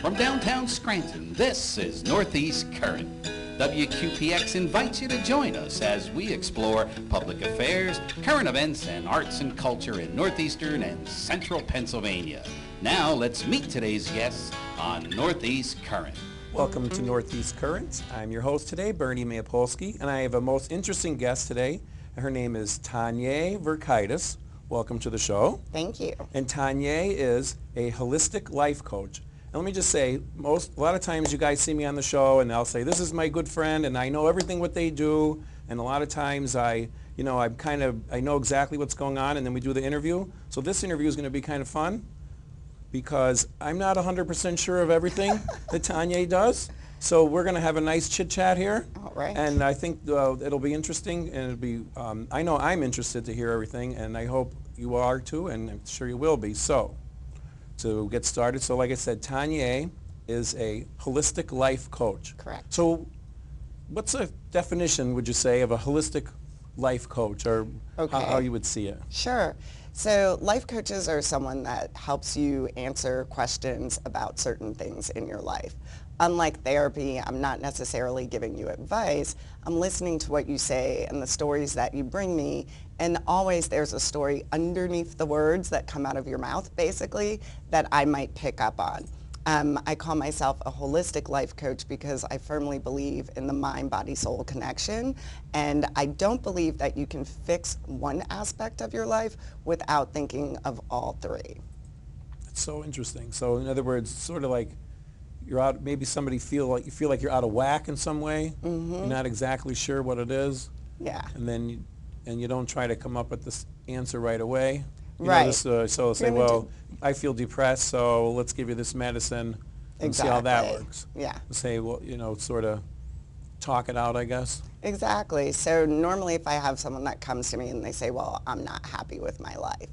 From downtown Scranton, this is Northeast Current. WQPX invites you to join us as we explore public affairs, current events, and arts and culture in northeastern and central Pennsylvania. Now, let's meet today's guests on Northeast Current. Welcome to Northeast Current. I'm your host today, Bernie Mayapolsky, and I have a most interesting guest today. Her name is Tanya Verkaitis. Welcome to the show. Thank you. And Tanya is a holistic life coach. And let me just say, a lot of times you guys see me on the show and I'll say, this is my good friend and I know everything what they do. And a lot of times I know exactly what's going on, and then we do the interview. So this interview is going to be kind of fun because I'm not 100% sure of everything that Tanya does. So we're going to have a nice chit chat here. All right. And I think it'll be interesting, and it'll be, I know I'm interested to hear everything, and I hope you are too, and I'm sure you will be. So, to get started, so like I said, Tanya is a holistic life coach. Correct. So, what's a definition, would you say, of a holistic life coach, or how you would see it? Sure. So life coaches are someone that helps you answer questions about certain things in your life. Unlike therapy, I'm not necessarily giving you advice. I'm listening to what you say and the stories that you bring me, and always there's a story underneath the words that come out of your mouth, basically, that I might pick up on. I call myself a holistic life coach because I firmly believe in the mind-body-soul connection, and I don't believe that you can fix one aspect of your life without thinking of all three. That's so interesting. So in other words, sort of like you're out, maybe you feel like you're out of whack in some way. Mm-hmm. You're not exactly sure what it is. Yeah. And then you don't try to come up with this answer right away. Right. So say, well, I feel depressed, so let's give you this medicine and see how that works. Yeah. Say, well, sort of talk it out, I guess. Exactly. So normally if I have someone that comes to me and they say, well, I'm not happy with my life,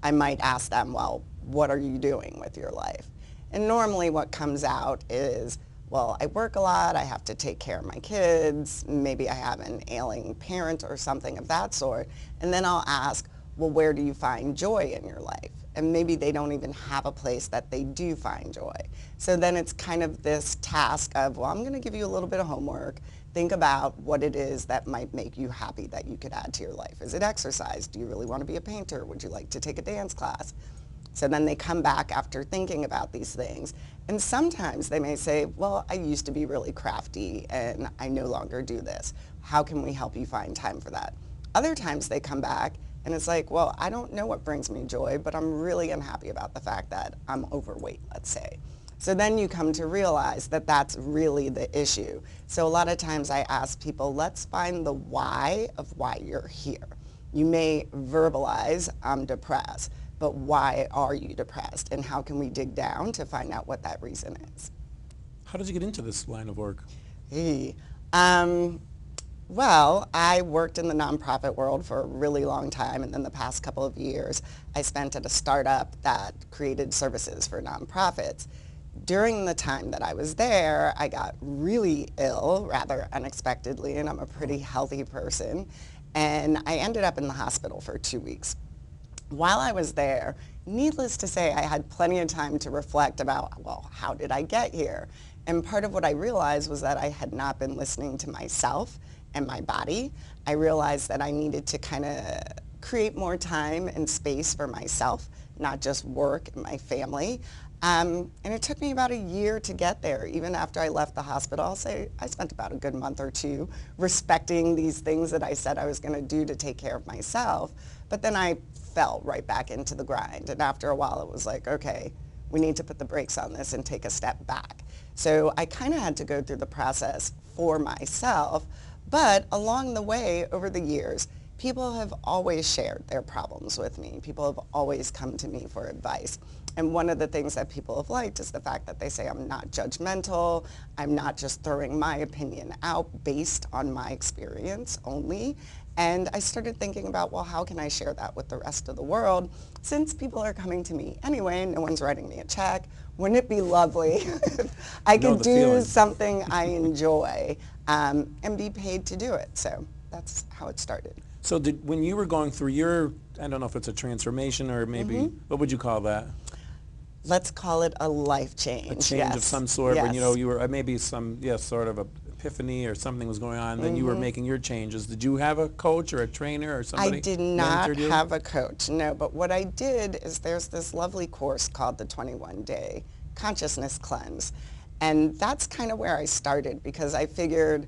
I might ask them, well, what are you doing with your life? And normally what comes out is, well, I work a lot, I have to take care of my kids, maybe I have an ailing parent or something of that sort. And then I'll ask, well, where do you find joy in your life? And maybe they don't even have a place that they do find joy. So then it's kind of this task of, well, I'm going to give you a little bit of homework. Think about what it is that might make you happy that you could add to your life. Is it exercise? Do you really want to be a painter? Would you like to take a dance class? So then they come back after thinking about these things. And sometimes they may say, well, I used to be really crafty and I no longer do this. How can we help you find time for that? Other times they come back and it's like, well, I don't know what brings me joy, but I'm really unhappy about the fact that I'm overweight, let's say. So then you come to realize that that's really the issue. So a lot of times I ask people, let's find the why of why you're here. You may verbalize, I'm depressed, but why are you depressed? And how can we dig down to find out what that reason is? How did you get into this line of work? Well, I worked in the nonprofit world for a really long time, and then the past couple of years I spent at a startup that created services for nonprofits. During the time that I was there, I got really ill, rather unexpectedly, and I'm a pretty healthy person, and I ended up in the hospital for 2 weeks. While I was there, needless to say, I had plenty of time to reflect about, well, how did I get here? And part of what I realized was that I had not been listening to myself and my body. I realized that I needed to kind of create more time and space for myself, not just work and my family. And it took me about a year to get there. Even after I left the hospital, I'll say I spent about a good month or two respecting these things that I said I was going to do to take care of myself. But then I fell right back into the grind. And after a while, it was like, okay, we need to put the brakes on this and take a step back. So I kind of had to go through the process for myself. But along the way, over the years, people have always shared their problems with me. People have always come to me for advice. And one of the things that people have liked is the fact that they say I'm not judgmental, I'm not just throwing my opinion out based on my experience only. And I started thinking about, well, how can I share that with the rest of the world? Since people are coming to me anyway, no one's writing me a check, wouldn't it be lovely if I could do something I enjoy and be paid to do it? So that's how it started. So when you were going through your, I don't know if it's a transformation or maybe, what would you call that? Let's call it a life change. A change yes. of some sort, yes. when you were maybe some sort of a epiphany or something was going on, and then you were making your changes. Did you have a coach or a trainer or somebody? I did not mentored you? have a coach, no. But what I did is there's this lovely course called the 21-Day Consciousness Cleanse, and that's kind of where I started because I figured,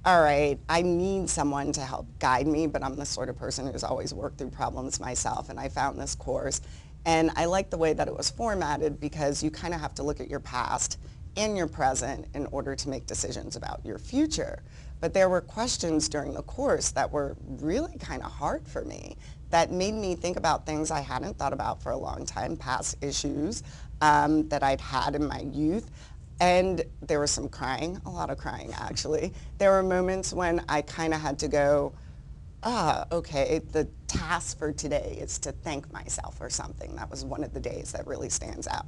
all right, I need someone to help guide me, but I'm the sort of person who's always worked through problems myself, and I found this course. And I like the way that it was formatted because you kind of have to look at your past and your present in order to make decisions about your future. But there were questions during the course that were really kind of hard for me that made me think about things I hadn't thought about for a long time, past issues that I'd had in my youth. And there was some crying, a lot of crying actually. There were moments when I kind of had to go, okay, the task for today is to thank myself for something. That was one of the days that really stands out.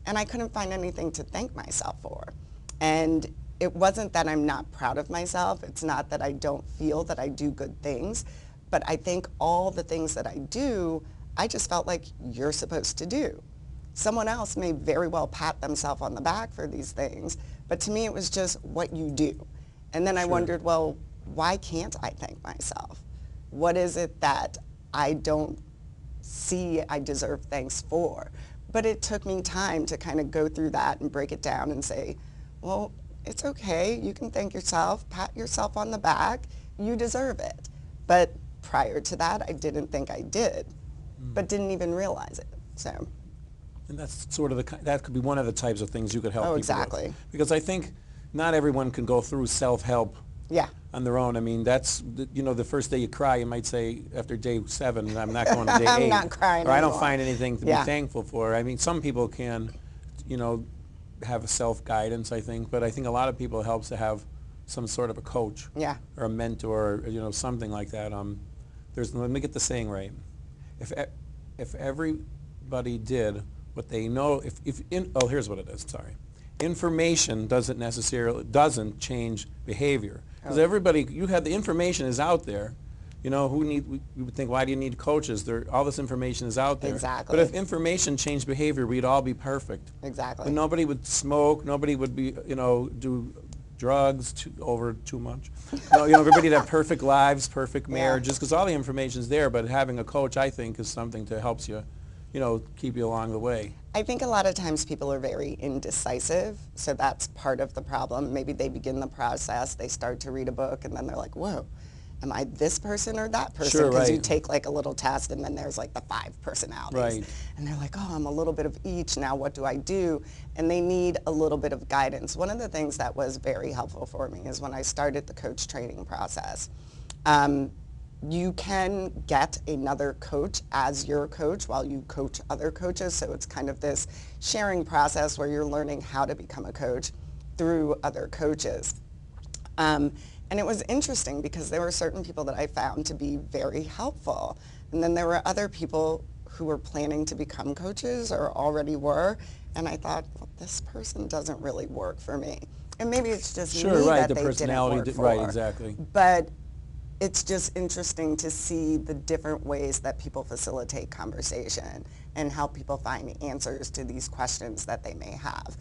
And I couldn't find anything to thank myself for. And it wasn't that I'm not proud of myself. It's not that I don't feel that I do good things. But I think all the things that I do, I just felt like you're supposed to do. Someone else may very well pat themselves on the back for these things. But to me, it was just what you do. And then I wondered, well, why can't I thank myself? What is it that I don't see I deserve thanks for? But it took me time to kind of go through that and break it down and say, well, it's okay. You can thank yourself, pat yourself on the back. You deserve it. But prior to that, I didn't think I did, but didn't even realize it. So. And that's sort of that could be one of the types of things you could help people exactly. with. Because I think not everyone can go through self-help on their own. I mean, that's, the first day you cry, you might say, after day 7, I'm not going to day 8. I'm not crying Or I anymore. don't find anything to be thankful for. I mean, some people can, have a self-guidance, I think. But I think a lot of people it helps to have some sort of a coach or a mentor, or, something like that. Let me get the saying right. If everybody did what they know, here's what it is, sorry. Information doesn't change behavior. Because everybody, the information is out there. We would think, why do you need coaches? All this information is out there. Exactly. But if information changed behavior, we'd all be perfect. Exactly. But nobody would smoke, nobody would be, do drugs over too much. Everybody'd have perfect lives, perfect marriages, because all the information's there, but having a coach, I think, is something that helps you, keep you along the way. I think a lot of times people are very indecisive, so that's part of the problem. Maybe they begin the process, they start to read a book, and then they're like, whoa, am I this person or that person? Sure, because right. you take like a little test, and then there's like the 5 personalities. Right. And they're like, oh, I'm a little bit of each, now what do I do? And they need a little bit of guidance. One of the things that was very helpful for me is when I started the coach training process. You can get another coach as your coach while you coach other coaches. So it's kind of this sharing process where you're learning how to become a coach through other coaches. And it was interesting because there were certain people that I found to be very helpful. And then there were other people who were planning to become coaches or already were. And I thought, well, this person doesn't really work for me. And maybe it's just me right, that the they personality didn't work right, for. exactly. But it's just interesting to see the different ways that people facilitate conversation and help people find answers to these questions that they may have.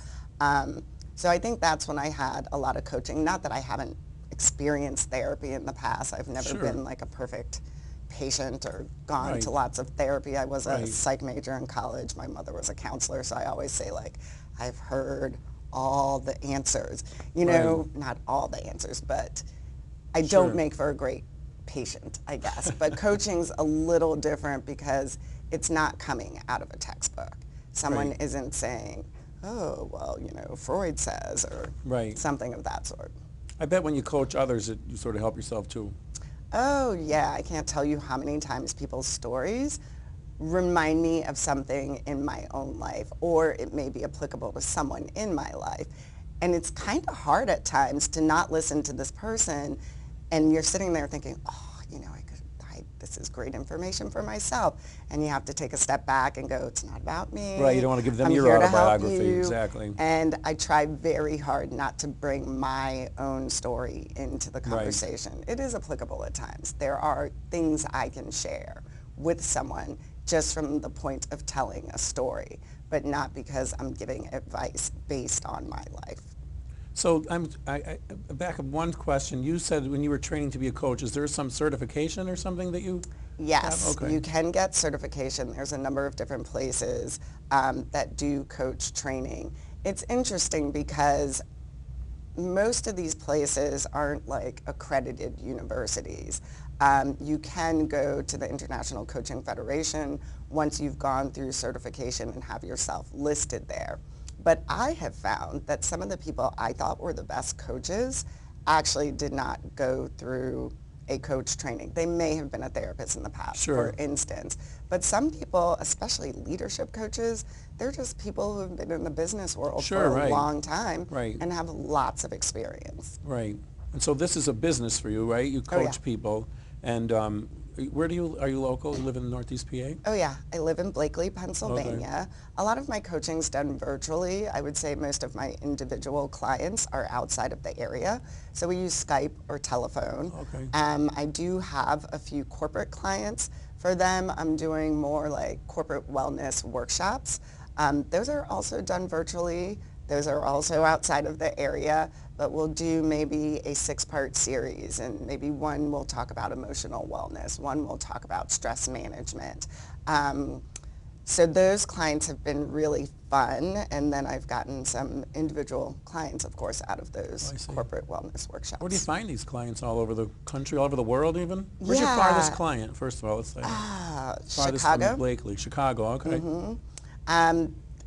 So I think that's when I had a lot of coaching. Not that I haven't experienced therapy in the past. I've never been like a perfect patient or gone to lots of therapy. I was a psych major in college. My mother was a counselor, so I always say, like, I've heard all the answers. Not all the answers, but I don't make for a great patient, I guess. But coaching's a little different because it's not coming out of a textbook. Someone isn't saying, oh, well, Freud says, or something of that sort. I bet when you coach others, you sort of help yourself too. Oh, yeah. I can't tell you how many times people's stories remind me of something in my own life, or it may be applicable to someone in my life. And it's kind of hard at times to not listen to this person, and you're sitting there thinking, oh, this is great information for myself. And you have to take a step back and go, it's not about me. Right, you don't want to give them I'm your here to help autobiography. you. Exactly. And I try very hard not to bring my own story into the conversation. It is applicable at times. There are things I can share with someone just from the point of telling a story. but not because I'm giving advice based on my life. So I back up one question. You said when you were training to be a coach, is there some certification or something that you Yes, have? Okay. you can get certification. There's a number of different places that do coach training. It's interesting because most of these places aren't like accredited universities. You can go to the International Coaching Federation once you've gone through certification and have yourself listed there. But I have found that some of the people I thought were the best coaches actually did not go through a coach training. They may have been a therapist in the past, Sure. for instance. But some people, especially leadership coaches, they're just people who have been in the business world Sure, for a right. long time Right. and have lots of experience. Right. And so this is a business for you, right? You Oh, coach yeah. people. And are you local? You live in Northeast PA? Oh yeah, I live in Blakely, Pennsylvania. A lot of my coaching's done virtually. I would say most of my individual clients are outside of the area. So we use Skype or telephone. Okay. I do have a few corporate clients. For them, I'm doing more like corporate wellness workshops. Those are also done virtually. Those are also outside of the area, but we'll do maybe a 6-part series, and maybe one will talk about emotional wellness, one will talk about stress management. So those clients have been really fun, and then I've gotten some individual clients, of course, out of those I see. corporate wellness workshops. Where do you find these clients? All over the country, all over the world even? Where's your Yeah. farthest client, first of all? Let's say. Farthest Chicago. from Blakely. Chicago, okay.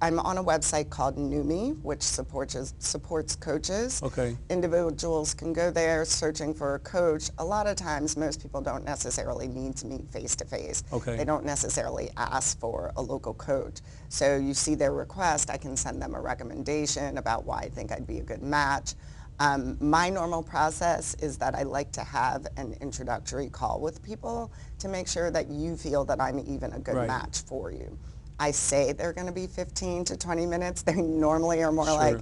I'm on a website called Numi, which supports coaches. Okay. Individuals can go there searching for a coach. A lot of times, most people don't necessarily need to meet face-to-face. Okay. They don't necessarily ask for a local coach. So you see their request, I can send them a recommendation about why I think I'd be a good match. My normal process is that I like to have an introductory call with people to make sure that you feel that I'm even a good Right. match for you. I say they're going to be 15 to 20 minutes. They normally are more Sure. like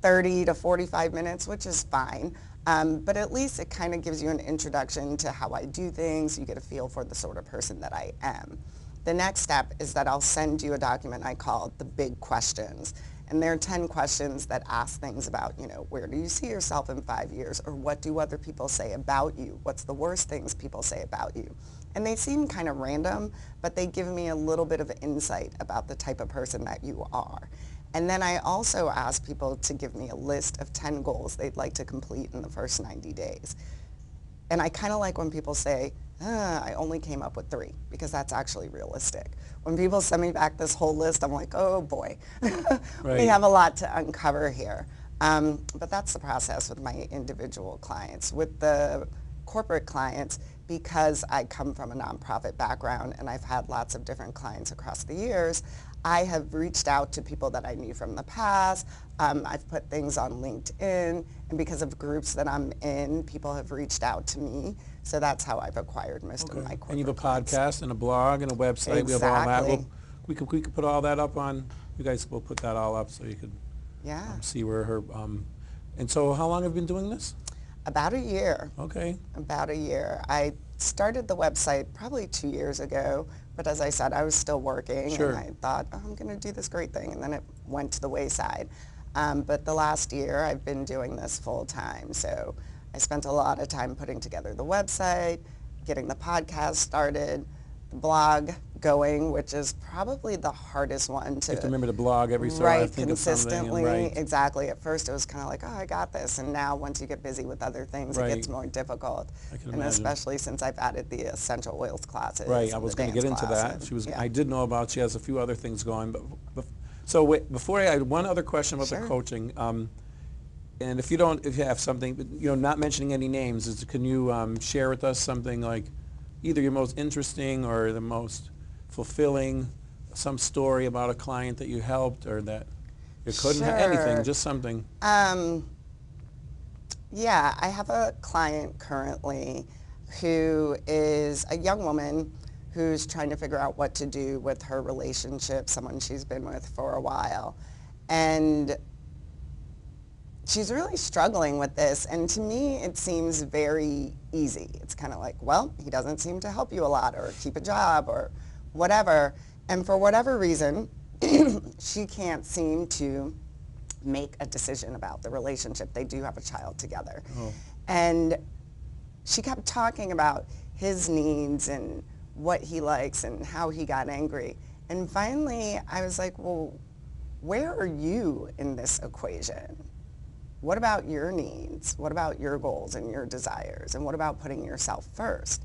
30 to 45 minutes, which is fine. But at least it kind of gives you an introduction to how I do things. You get a feel for the sort of person that I am. The next step is that I'll send you a document I call the big questions. And there are 10 questions that ask things about, where do you see yourself in 5 years? Or what do other people say about you? What's the worst things people say about you? And they seem kind of random, but they give me a little bit of insight about the type of person that you are. And then I also ask people to give me a list of 10 goals they'd like to complete in the first 90 days. And I kind of like when people say, I only came up with 3, because that's actually realistic. When people send me back this whole list, I'm like, oh boy, Right. we have a lot to uncover here. But that's the process with my individual clients. With the corporate clients, because I come from a nonprofit background and I've had lots of different clients across the years, I have reached out to people that I knew from the past. I've put things on LinkedIn, and because of groups that I'm in, people have reached out to me. So that's how I've acquired most of my corporate And you have a clients. podcast and a blog and a website. We have all that. Exactly. We could put all that up on, you guys will put that all up so you could Yeah, see where her, and so how long have you been doing this? about a year. Okay. About a year. I started the website probably 2 years ago, but as I said, I was still working, Sure. and I thought, I'm going to do this great thing, and then it went to the wayside. But the last year, I've been doing this full time, so I spent a lot of time putting together the website, getting the podcast started, the blog going, which is probably the hardest one to You have to remember to blog every so write often, think of something and consistently. write. Exactly. At first, it was kind of like, I got this, and now once you get busy with other things, Right. it gets more difficult. I can And imagine. especially since I've added the essential oils classes. Right, I and was the going to get dance into class, that. and- yeah. I did know about, she has a few other things going, but so wait, before I had one other question about Sure. the coaching. And if you have something, not mentioning any names, can you share with us something like either your most interesting or the most fulfilling, some story about a client that you helped or that you couldn't have anything, Sure. just something. Yeah, I have a client currently who is a young woman who's trying to figure out what to do with her relationship, someone she's been with for a while. And she's really struggling with this, and to me it seems very easy. It's kind of like, well, he doesn't seem to help you a lot, or keep a job, or whatever. And for whatever reason, she can't seem to make a decision about the relationship. They do have a child together. Oh. And she kept talking about his needs and what he likes and how he got angry. And finally, I was like, well, where are you in this equation? What about your needs? What about your goals and your desires? And what about putting yourself first?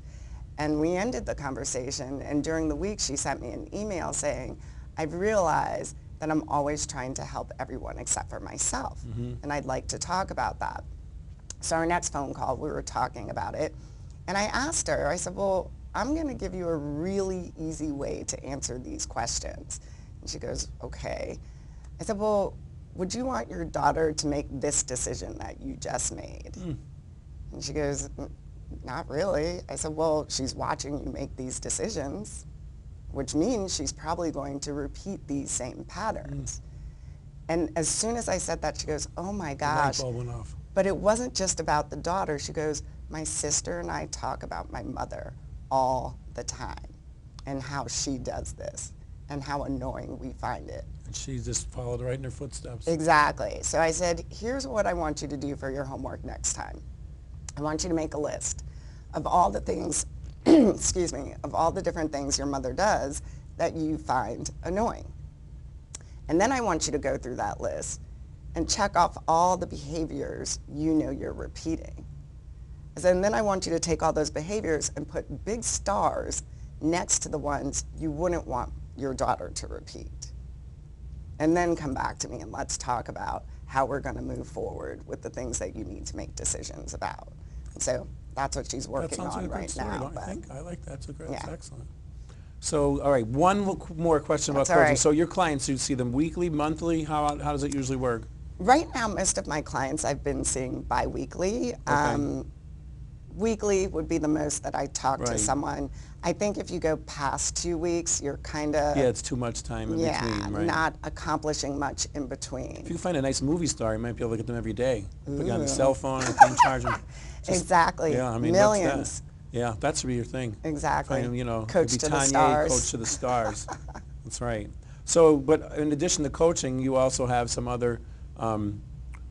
And we ended the conversation, and during the week she sent me an email saying, I've realized that I'm always trying to help everyone except for myself, and I'd like to talk about that. So our next phone call, we were talking about it, and I asked her, I said, well, I'm going to give you a really easy way to answer these questions. And she goes, okay. I said, well, would you want your daughter to make this decision that you just made? And she goes, not really. I said, well, she's watching you make these decisions, which means she's probably going to repeat these same patterns. And as soon as I said that, she goes, oh my gosh. The light bulb went off. But it wasn't just about the daughter. She goes, my sister and I talk about my mother all the time and how she does this and how annoying we find it. And she just followed right in her footsteps. Exactly. So I said, here's what I want you to do for your homework next time. I want you to make a list of all the things, excuse me, of all the different things your mother does that you find annoying. And then I want you to go through that list and check off all the behaviors you know you're repeating. And then I want you to take all those behaviors and put big stars next to the ones you wouldn't want your daughter to repeat. And then come back to me and let's talk about how we're going to move forward with the things that you need to make decisions about. And so that's what she's working on right now. I like that. That's great. Yeah. That's excellent. So, all right, one more question about That's all coaching. right. So your clients, you see them weekly, monthly? How does it usually work? Right now, most of my clients I've been seeing bi-weekly. Weekly would be the most that I talk to Right. someone. I think if you go past 2 weeks, you're kind of, Yeah, it's too much time in between, right? not accomplishing much in between. If you can find a nice movie star, you might be able to get them every day. Put you on the Ooh. cell phone and can charge them. Exactly. Yeah, I mean, what's that? Millions. Yeah, that should be your thing. Exactly. Find, you know, Coach maybe to the Tanya, stars. coach to the stars. That's right. So, but in addition to coaching, you also have some other,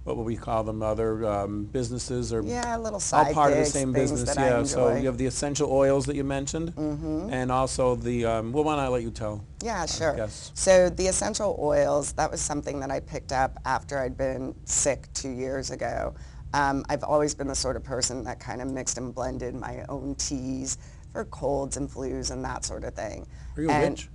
what would we call them, other businesses or Yeah, little side all part of the gigs, same things business. that I Yeah. So enjoy. you have the essential oils that you mentioned, and also the. Well, why don't I let you tell? Yeah, sure. Yes. So the essential oils, that was something that I picked up after I'd been sick 2 years ago. I've always been the sort of person that kind of mixed and blended my own teas for colds and flus and that sort of thing. Are you a And witch?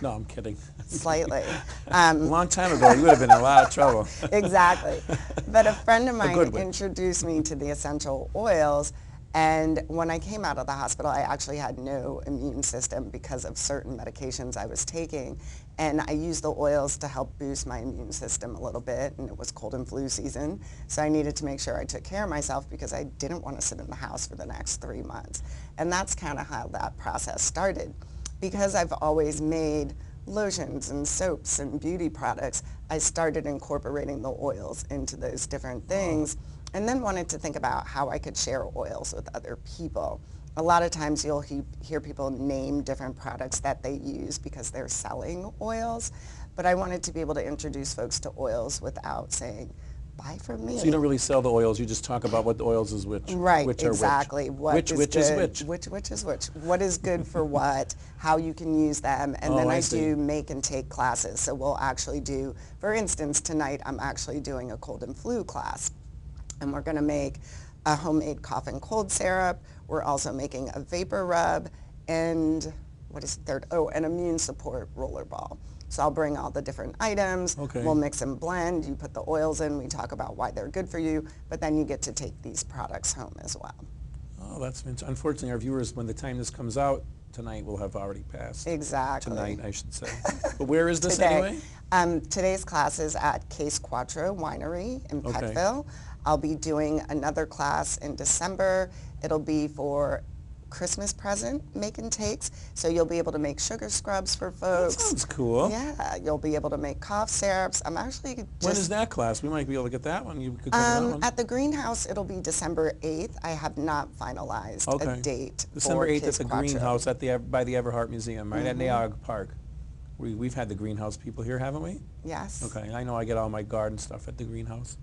No, I'm kidding. Slightly. A long time ago, you would have been in a lot of trouble. Exactly. But a friend of mine good witch. introduced me to the essential oils, and when I came out of the hospital, I actually had no immune system because of certain medications I was taking, and I used the oils to help boost my immune system a little bit, and it was cold and flu season, so I needed to make sure I took care of myself because I didn't want to sit in the house for the next 3 months. And that's kind of how that process started. Because I've always made lotions and soaps and beauty products, I started incorporating the oils into those different things, and then wanted to think about how I could share oils with other people. A lot of times you'll hear people name different products that they use because they're selling oils, but I wanted to be able to introduce folks to oils without saying, buy from me. So you don't really sell the oils, you just talk about what the oils is which. Right, which are exactly. Which. What Which is which is good, which. Which is which. What is good for what, how you can use them, and Oh, then I I see. do make and take classes. So we'll actually do, for instance, tonight I'm actually doing a cold and flu class, and we're going to make a homemade cough and cold syrup. We're also making a vapor rub, and what is the third? Oh, an immune support roller ball. So I'll bring all the different items, Okay. we'll mix and blend, you put the oils in, we talk about why they're good for you, but then you get to take these products home as well. Oh, that's fantastic. Unfortunately, our viewers, when the time this comes out, tonight will have already passed. Exactly. Tonight, I should say. But where is this Today. anyway? Today's class is at Case Quattro Winery in Okay. Peckville. I'll be doing another class in December. It'll be for Christmas present make and takes. So you'll be able to make sugar scrubs for That folks. sounds cool. Yeah, you'll be able to make cough syrups. I'm actually just... When is that class? We might be able to get that one. You could cover that one. At the greenhouse, it'll be December 8th. I have not finalized a Okay. date December for 8th at Case the Quattro. greenhouse by the Everhart Museum, right at Neog Park. We've had the greenhouse people here, haven't we? Yes. Okay, I know I get all my garden stuff at the greenhouse.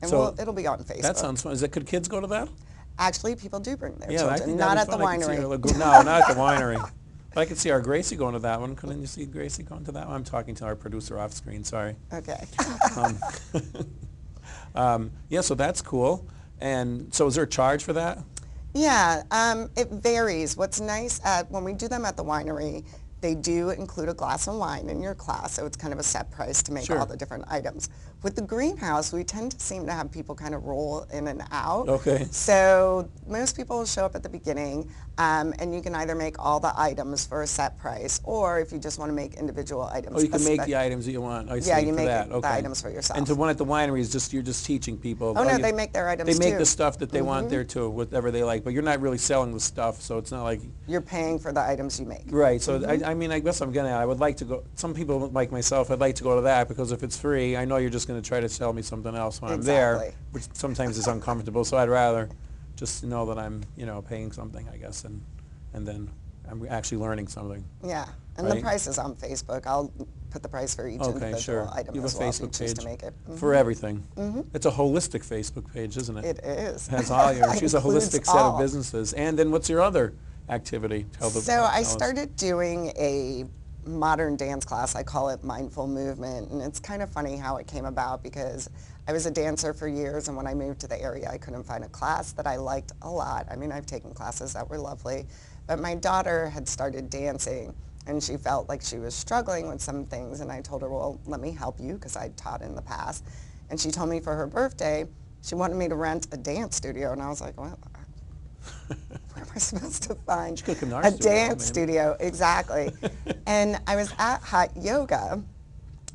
And So it'll be on Facebook. that sounds fun. Could kids go to that? Actually, people do bring their Yeah, I children, think not that'd at be the fun. I could see winery. her no, not at the winery. But I could see our Gracie going to that one. Couldn't you see Gracie going to that one? I'm talking to our producer off screen, sorry. Okay. Yeah, so that's cool. And so is there a charge for that? Yeah, it varies. What's nice when we do them at the winery, they do include a glass of wine in your class, so it's kind of a set price to make Sure. all the different items. With the greenhouse, we tend to seem to have people kind of roll in and out. Okay. So most people will show up at the beginning, and you can either make all the items for a set price, or if you just want to make individual items. Oh, you can make the items that you want. I see, Yeah, you for make that. the Okay. items for yourself. And the one at the winery is just, you're just teaching people. Oh, no, you- they make their items They make too. the stuff that they want there too, whatever they like, but you're not really selling the stuff, so it's not like, You're paying for the items you make. right, so I mean, I guess I'm getting at, I would like to go, some people like myself, I'd like to go to that, because if it's free, I know you're just going to try to sell me something else when I'm there, Exactly. which sometimes is uncomfortable, so I'd rather just know that I'm, paying something, I guess, and then I'm actually learning something. Yeah, and Right. the price is on Facebook. I'll put the price for each Okay, individual sure. item You have as a well if you Facebook choose page to make it. for everything. It's a holistic Facebook page, isn't it? It is. It has all your, she's a Includes holistic set of all. businesses. And then what's your other activity? So I tell us. started doing a modern dance class. I call it Mindful Movement, and it's kind of funny how it came about because I was a dancer for years, and when I moved to the area, I couldn't find a class that I liked a lot. I mean, I've taken classes that were lovely, but my daughter had started dancing, and she felt like she was struggling with some things, and I told her, well, let me help you, because I'd taught in the past. And she told me for her birthday, she wanted me to rent a dance studio, and I was like, well, where am I supposed to find could come to our a studio, dance maybe. studio? Exactly. And I was at Hot Yoga,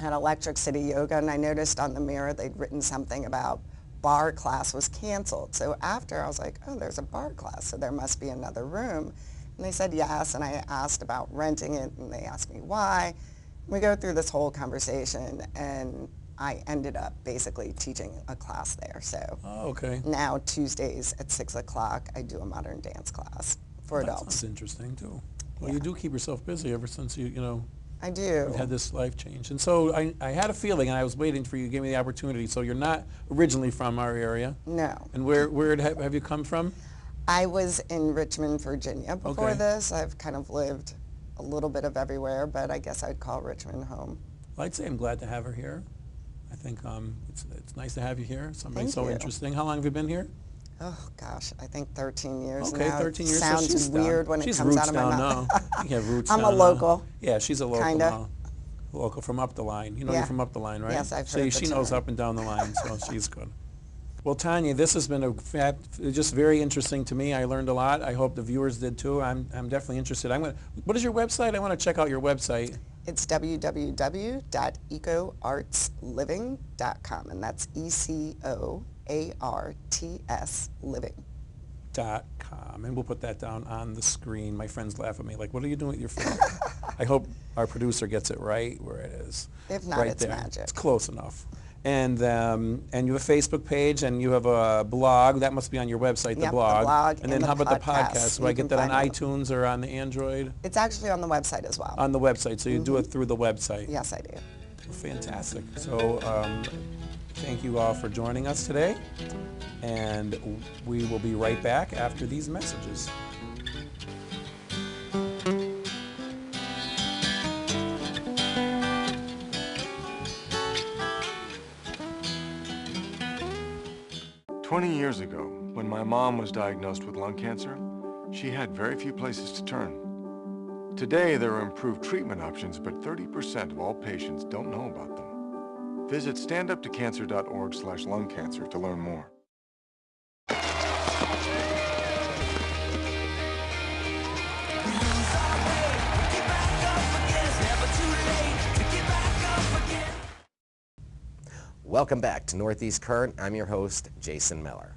at Electric City Yoga, and I noticed on the mirror they'd written something about bar class was canceled. So after, I was like, oh, there's a bar class, so there must be another room. And they said yes, and I asked about renting it, and they asked me why. We go through this whole conversation, and I ended up basically teaching a class there. So Oh, okay. now Tuesdays at 6 o'clock, I do a modern dance class for That adults. sounds interesting too. Well, Yeah. you do keep yourself busy ever since you I do. had this life change. And so I had a feeling, and I was waiting for you to give me the opportunity. So you're not originally from our area. No. And where have you come from? I was in Richmond, Virginia before Okay. this. I've kind of lived a little bit of everywhere, but I guess I'd call Richmond home. Well, I'd say I'm glad to have her here. I think it's nice to have you here. Somebody Thank so you. interesting. How long have you been here? Oh gosh, I think 13 years Okay, now. 13 years. So Sounds she's weird down. when She's it comes roots out of my down mouth. now. You have roots I'm a down now. local. Yeah, she's a local Kinda. now. Local from up the line. You know you're Yeah. from up the line, right? Yes, I've See, heard the she knows term. up and down the line, so she's good. Well, Tanya, this has been just very interesting to me. I learned a lot. I hope the viewers did too. I'm definitely interested. What is your website? I want to check out your website. It's www.ecoartsliving.com, and that's ECOARTS living. .com, and we'll put that down on the screen. My friends laugh at me like, what are you doing with your phone? I hope our producer gets it right where it is. If not, right it's there. magic. It's close enough. And you have a Facebook page, and you have a blog. That must be on your website, the Yep, the blog. blog And then and how the about the podcast. podcast? Do I You get can that on find it iTunes or on the Android? It's actually on the website as well. On the website, so you do it through the website. Yes, I do. Well, fantastic. So thank you all for joining us today, and we will be right back after these messages. "20 years ago, when my mom was diagnosed with lung cancer, she had very few places to turn. Today, there are improved treatment options, but 30% of all patients don't know about them. Visit standuptocancer.org/lungcancer to learn more. Welcome back to Northeast Current. I'm your host, Jason Miller.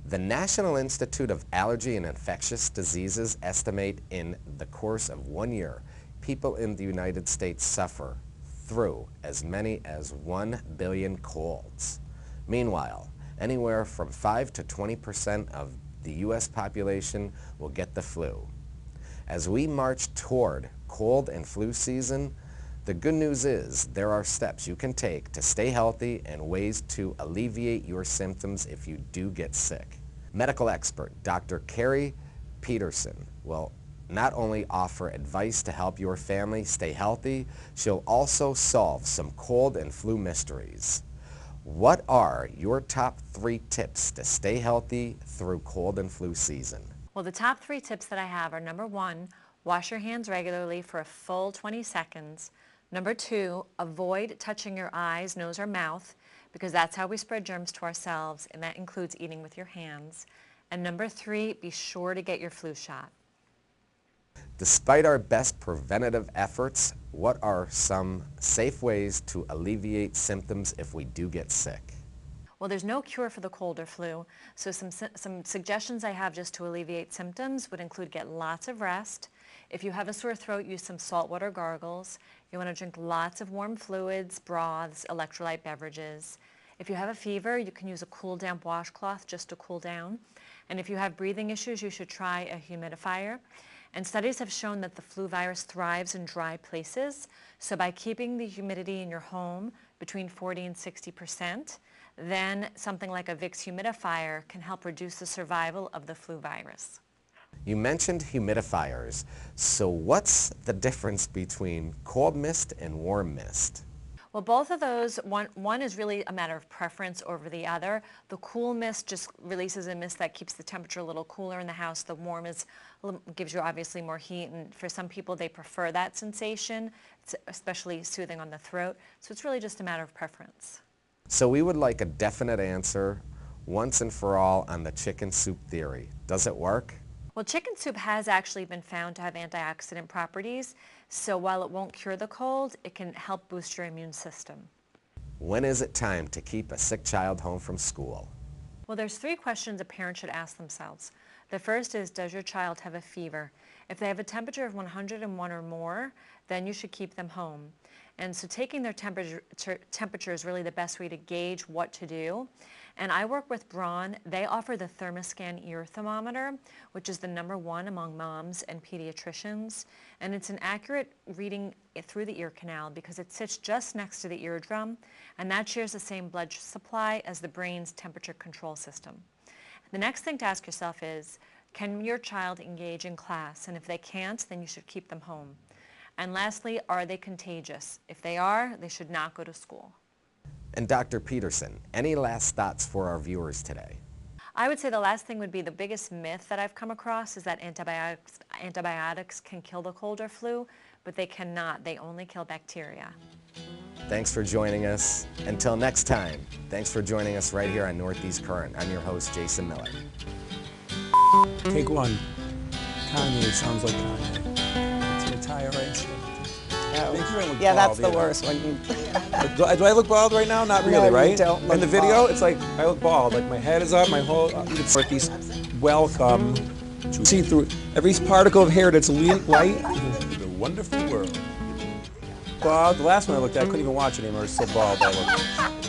The National Institute of Allergy and Infectious Diseases estimate in the course of 1 year, people in the United States suffer through as many as 1 billion colds. Meanwhile, anywhere from 5 to 20% of the U.S. population will get the flu. As we march toward cold and flu season? The good news is there are steps you can take to stay healthy and ways to alleviate your symptoms if you do get sick. Medical expert Dr. Carrie Peterson will not only offer advice to help your family stay healthy, she'll also solve some cold and flu mysteries. What are your top 3 tips to stay healthy through cold and flu season? Well, the top 3 tips that I have are: number 1, wash your hands regularly for a full 20 seconds. Number 2, avoid touching your eyes, nose, or mouth, because that's how we spread germs to ourselves, and that includes eating with your hands. And number 3, be sure to get your flu shot. Despite our best preventative efforts, what are some safe ways to alleviate symptoms if we do get sick? Well, there's no cure for the cold or flu, so some suggestions I have just to alleviate symptoms would include get lots of rest. If you have a sore throat, use some saltwater gargles. You want to drink lots of warm fluids, broths, electrolyte beverages. If you have a fever, you can use a cool, damp washcloth just to cool down. And if you have breathing issues, you should try a humidifier. And studies have shown that the flu virus thrives in dry places. So by keeping the humidity in your home between 40 and 60%, then something like a Vicks humidifier can help reduce the survival of the flu virus. You mentioned humidifiers. So what's the difference between cold mist and warm mist? Well, both of those, one is really a matter of preference over the other. The cool mist just releases a mist that keeps the temperature a little cooler in the house. The warm gives you obviously more heat, and for some people they prefer that sensation. It's especially soothing on the throat. So it's really just a matter of preference. So we would like a definite answer once and for all on the chicken soup theory. Does it work? Well, chicken soup has actually been found to have antioxidant properties, so while it won't cure the cold, it can help boost your immune system. When is it time to keep a sick child home from school? Well, there's 3 questions a parent should ask themselves. The first is, does your child have a fever? If they have a temperature of 101 or more, then you should keep them home. And so taking their temperature is really the best way to gauge what to do. And I work with Braun. They offer the Thermoscan ear thermometer, which is the #1 among moms and pediatricians. And it's an accurate reading through the ear canal because it sits just next to the eardrum, and that shares the same blood supply as the brain's temperature control system. The next thing to ask yourself is, can your child engage in class? And if they can't, then you should keep them home. And lastly, are they contagious? If they are, they should not go to school. And Dr. Peterson, any last thoughts for our viewers today? I would say the last thing would be the biggest myth that I've come across is that antibiotics can kill the cold or flu, but they cannot. They only kill bacteria. Thanks for joining us. Until next time, thanks for joining us right here on Northeast Current. I'm your host, Jason Miller. Take 1. Kanye sounds like Kanye. It's an entire race. Oh. Yeah, that's the worst one. Do I look bald right now? Not really, No, right? you don't look In the video, bald. it's like I look bald. Like my head is up, my whole Northeast. Welcome to see through every particle of hair that's light into the wonderful world. Bald. The last one I looked at, I couldn't even watch it anymore. It's so bald I looked.